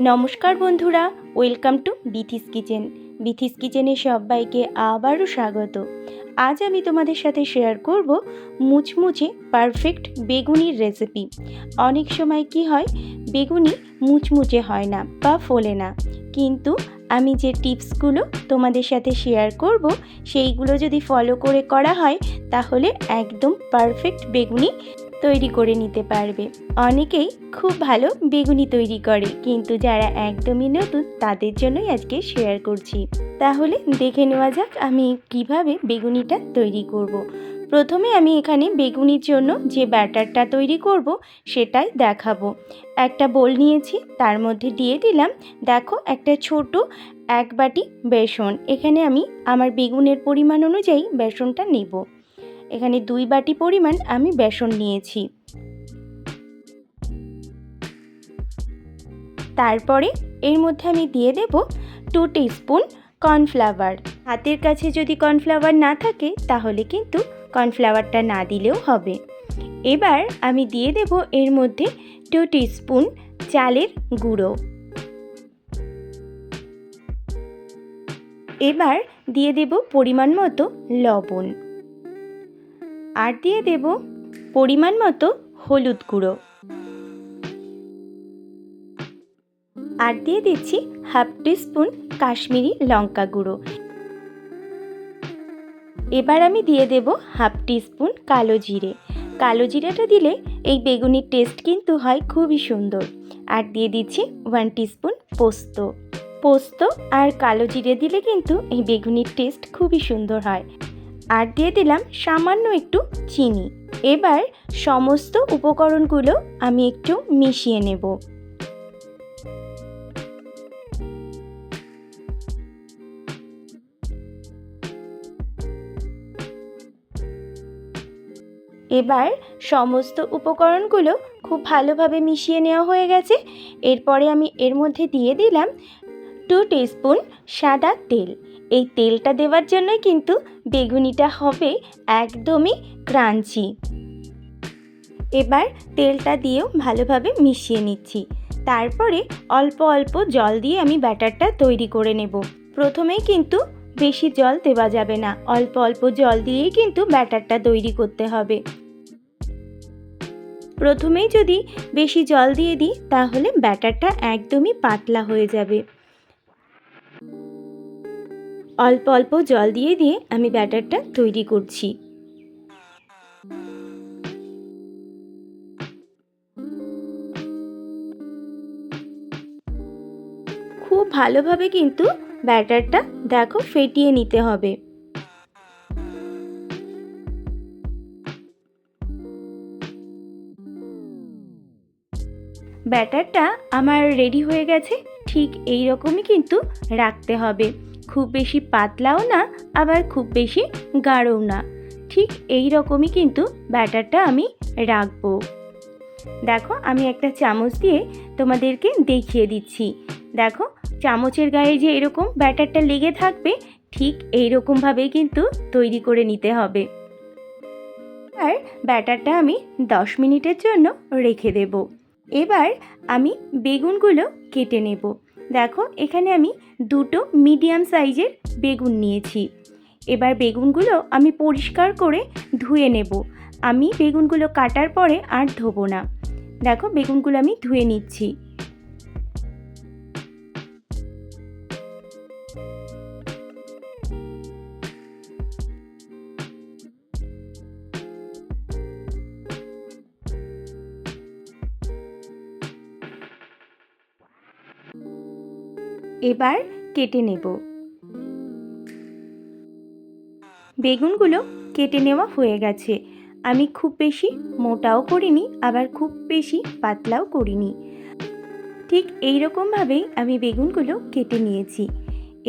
নমস্কার বন্ধুরা, welcome to Bithi's kitchen. Bithi's কিচেনে সবাইকে আবারও স্বাগত। আজ আমি তোমাদের সাথে শেয়ার করব মুচমুচে পারফেক্ট বেগুনির রেসিপি। অনেক সময় কি হয়, বেগুনি মুচমুচে হয় না বা ফোলে না, কিন্তু আমি যে টিপসগুলো তোমাদের সাথে শেয়ার করব সেইগুলো যদি ফলো করে করা হয় তাহলে একদম পারফেক্ট বেগুনি তৈরি করে নিতে পারবে। অনেকেই খুব ভালো বেগুনি তৈরি করে, কিন্তু যারা একদমই নতুন তাদের জন্যই আজকে শেয়ার করছি। তাহলে দেখে নেওয়া যাক আমি কিভাবে বেগুনিটা তৈরি করব। প্রথমে আমি এখানে বেগুনির জন্য যে ব্যাটারটা তৈরি করব সেটাই দেখাবো। একটা বোল নিয়েছি, তার মধ্যে দিয়ে দিলাম দেখো একটা ছোট 1 বাটি বেসন। এখানে আমি আমার বেগুনের পরিমাণ অনুযায়ী বেসনটা নেব। এখানে 2 বাটি পরিমাণ আমি বেসন নিয়েছি। তারপরে এর মধ্যে আমি দিয়ে দেব 2 টিস্পুন কর্নফ্লাওয়ার। হাতের কাছে যদি কর্নফ্লাওয়ার না থাকে তাহলে কিন্তু কর্নফ্লাওয়ারটা না দিলেও হবে। এবার আমি দিয়ে দেব এর মধ্যে 2 টিস্পুন চালের গুঁড়ো। এবার দিয়ে দেব পরিমাণ মতো লবণ, আর দিয়ে দেব পরিমাণ মতো হলুদ গুঁড়ো, আর দিয়ে দিচ্ছি 1/2 টিস্পুন কাশ্মীরি লঙ্কা গুঁড়ো। এবার আমি দিয়ে দেব 1/2 টিস্পুন কালো জিরে। কালো জিরাটা দিলে এই বেগুনির টেস্ট কিন্তু হয় খুবই সুন্দর। আর দিয়ে দিচ্ছি 1 টিস্পুন পোস্ত। পোস্ত আর কালো জিরে দিলে কিন্তু এই বেগুনির টেস্ট খুবই সুন্দর হয়। আর দিয়ে দিলাম সামান্য একটু চিনি। এবার সমস্ত উপকরণগুলো আমি একটু মিশিয়ে নেব। এবার সমস্ত উপকরণগুলো খুব ভালোভাবে মিশিয়ে নেওয়া হয়ে গেছে। এরপরে আমি এর মধ্যে দিয়ে দিলাম 2 টিস্পুন সাদা তেল। এই তেলটা দেওয়ার জন্য কিন্তু বেগুনিটা হবে একদমই ক্রাঞ্চি। এবার তেলটা দিয়েও ভালোভাবে মিশিয়ে নিচ্ছি। তারপরে অল্প অল্প জল দিয়ে আমি ব্যাটারটা তৈরি করে নেব। প্রথমেই কিন্তু বেশি জল দেওয়া যাবে না, অল্প অল্প জল দিয়েই কিন্তু ব্যাটারটা তৈরি করতে হবে। প্রথমেই যদি বেশি জল দিয়ে দিই তাহলে ব্যাটারটা একদমই পাতলা হয়ে যাবে। অল্প অল্প জল দিয়ে দিয়ে আমি ব্যাটারটা তৈরি করছি। খুব ভালোভাবে কিন্তু ব্যাটারটা দেখো ফেটিয়ে নিতে হবে। ব্যাটারটা আমার রেডি হয়ে গেছে। ঠিক এই রকমই কিন্তু রাখতে হবে, খুব বেশি পাতলাও না আবার খুব বেশি গাঢ়ও না। ঠিক এই রকমই কিন্তু ব্যাটারটা আমি রাখবো। দেখো আমি একটা চামচ দিয়ে তোমাদেরকে দেখিয়ে দিচ্ছি। দেখো চামচের গায়ে যে এরকম ব্যাটারটা লেগে থাকবে, ঠিক এই রকমভাবেই কিন্তু তৈরি করে নিতে হবে। আর ব্যাটারটা আমি 10 মিনিটের জন্য রেখে দেব। এবার আমি বেগুনগুলো কেটে নেব। দেখো এখানে আমি 2টো মিডিয়াম সাইজের বেগুন নিয়েছি। এবার বেগুনগুলো আমি পরিষ্কার করে ধুয়ে নেব। আমি বেগুনগুলো কাটার পরে আর ধোবো না। দেখো বেগুনগুলো আমি ধুয়ে নিচ্ছি। এবার কেটে নেব। বেগুনগুলো কেটে নেওয়া হয়ে গেছে। আমি খুব বেশি মোটাও করিনি আবার খুব বেশি পাতলাও করিনি, ঠিক এই রকমভাবেই আমি বেগুনগুলো কেটে নিয়েছি।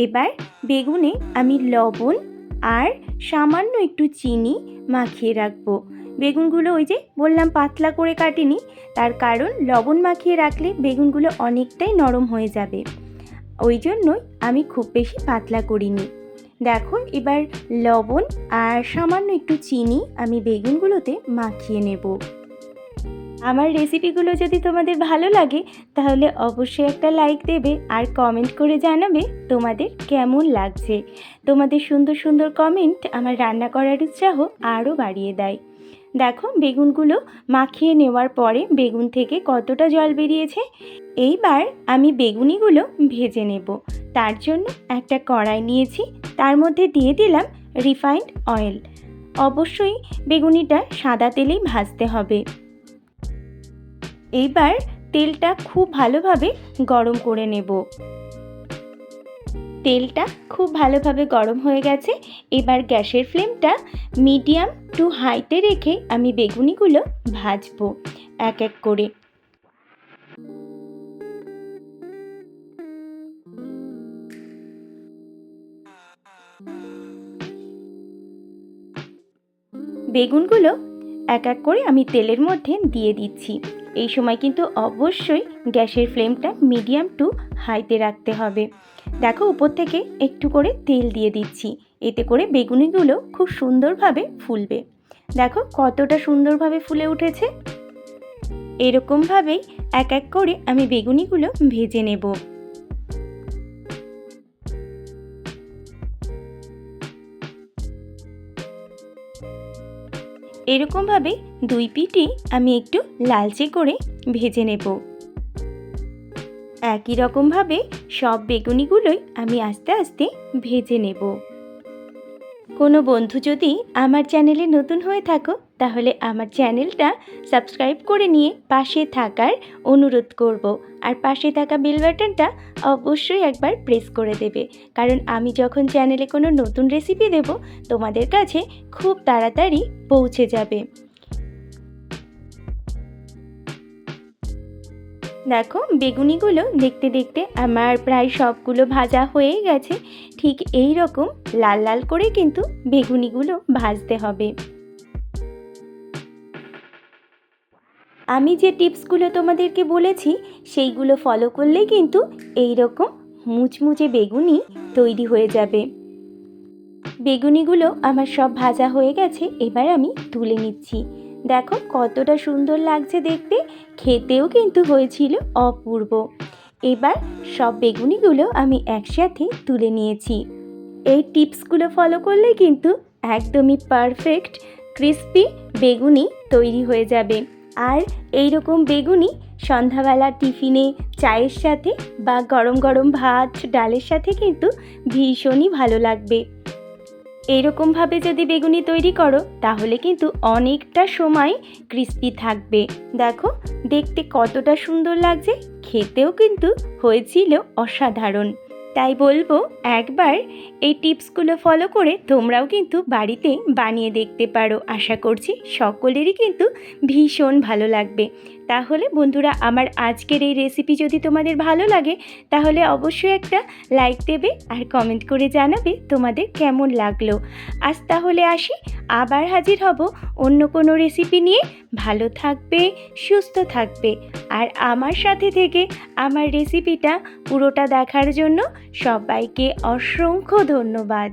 এবার বেগুনে আমি লবণ আর সামান্য একটু চিনি মাখিয়ে রাখবো। বেগুনগুলো ওই যে বললাম পাতলা করে কাটিনি, তার কারণ লবণ মাখিয়ে রাখলে বেগুনগুলো অনেকটাই নরম হয়ে যাবে, ওই জন্যই আমি খুব বেশি পাতলা করিনি। দেখো এবার লবণ আর সামান্য একটু চিনি আমি বেগুনগুলোতে মাখিয়ে নেব। আমার রেসিপিগুলো যদি তোমাদের ভালো লাগে তাহলে অবশ্যই একটা লাইক দেবে আর কমেন্ট করে জানাবে তোমাদের কেমন লাগছে। তোমাদের সুন্দর সুন্দর কমেন্ট আমার রান্না করার উৎসাহ আরও বাড়িয়ে দেয়। দেখো বেগুনগুলো মাখিয়ে নেওয়ার পরে বেগুন থেকে কতটা জল বেরিয়েছে। এইবার আমি বেগুনিগুলো ভেজে নেব। তার জন্য একটা কড়াই নিয়েছি, তার মধ্যে দিয়ে দিলাম রিফাইন্ড অয়েল। অবশ্যই বেগুনিটা সাদা তেলেই ভাজতে হবে। এইবার তেলটা খুব ভালোভাবে গরম করে নেব। তেলটা খুব ভালোভাবে গরম হয়ে গেছে। এবার গ্যাসের ফ্লেমটা মিডিয়াম টু হাইতে রেখে আমি বেগুনিগুলো ভাজবো এক এক করে। বেগুনগুলো এক এক করে আমি তেলের মধ্যে দিয়ে দিচ্ছি। এই সময় কিন্তু অবশ্যই গ্যাসের ফ্লেমটা মিডিয়াম টু হাইতে রাখতে হবে। দেখো উপর থেকে একটু করে তেল দিয়ে দিচ্ছি, এতে করে বেগুনিগুলো খুব সুন্দরভাবে ফুলবে। দেখো কতটা সুন্দরভাবে ফুলে উঠেছে। এরকমভাবেই এক এক করে আমি বেগুনিগুলো ভেজে নেব। এরকমভাবে দুই পিঠই আমি একটু লালচে করে ভেজে নেব। একই রকমভাবে সব বেগুনিগুলোই আমি আস্তে আস্তে ভেজে নেব। কোনো বন্ধু যদি আমার চ্যানেলে নতুন হয়ে থাকো তাহলে আমার চ্যানেলটা সাবস্ক্রাইব করে নিয়ে পাশে থাকার অনুরোধ করব। আর পাশে থাকা বেল বাটনটা অবশ্যই একবার প্রেস করে দেবে, কারণ আমি যখন চ্যানেলে কোনো নতুন রেসিপি দেব তোমাদের কাছে খুব তাড়াতাড়ি পৌঁছে যাবে। দেখো বেগুনিগুলো দেখতে দেখতে আমার প্রায় সবগুলো ভাজা হয়ে গেছে। ঠিক এই রকম লাল লাল করে কিন্তু বেগুনিগুলো ভাজতে হবে। আমি যে টিপসগুলো তোমাদেরকে বলেছি সেইগুলো ফলো করলেই কিন্তু এই রকম মুচমুচে বেগুনি তৈরি হয়ে যাবে। বেগুনিগুলো আমার সব ভাজা হয়ে গেছে, এবার আমি তুলে নিচ্ছি। দেখো কতটা সুন্দর লাগছে দেখতে, খেতেও কিন্তু হয়েছিল অপূর্ব। এবার সব বেগুনিগুলো আমি একসাথে তুলে নিয়েছি। এই টিপসগুলো ফলো করলে কিন্তু একদমই পারফেক্ট ক্রিস্পি বেগুনি তৈরি হয়ে যাবে। আর এই রকম বেগুনি সন্ধ্যাবেলা টিফিনে চায়ের সাথে বা গরম গরম ভাত ডালের সাথে কিন্তু ভীষণই ভালো লাগবে। এরকমভাবে যদি বেগুনি তৈরি করো তাহলে কিন্তু অনেকটা সময় ক্রিস্পি থাকবে। দেখো দেখতে কতটা সুন্দর লাগছে, খেতেও কিন্তু হয়েছিল অসাধারণ। তাই বলবো একবার এই টিপসগুলো ফলো করে তোমরাও কিন্তু বাড়িতে বানিয়ে দেখতে পারো। আশা করছি সকলেরই কিন্তু ভীষণ ভালো লাগবে। তাহলে বন্ধুরা আমার আজকের এই রেসিপি যদি তোমাদের ভালো লাগে তাহলে অবশ্যই একটা লাইক দেবে আর কমেন্ট করে জানাবে তোমাদের কেমন লাগলো। আজ তাহলে আসি, আবার হাজির হব অন্য কোনো রেসিপি নিয়ে। ভালো থাকবে, সুস্থ থাকবে, আর আমার সাথে থেকে আমার রেসিপিটা পুরোটা দেখার জন্য সবাইকে অসংখ্য ধন্যবাদ।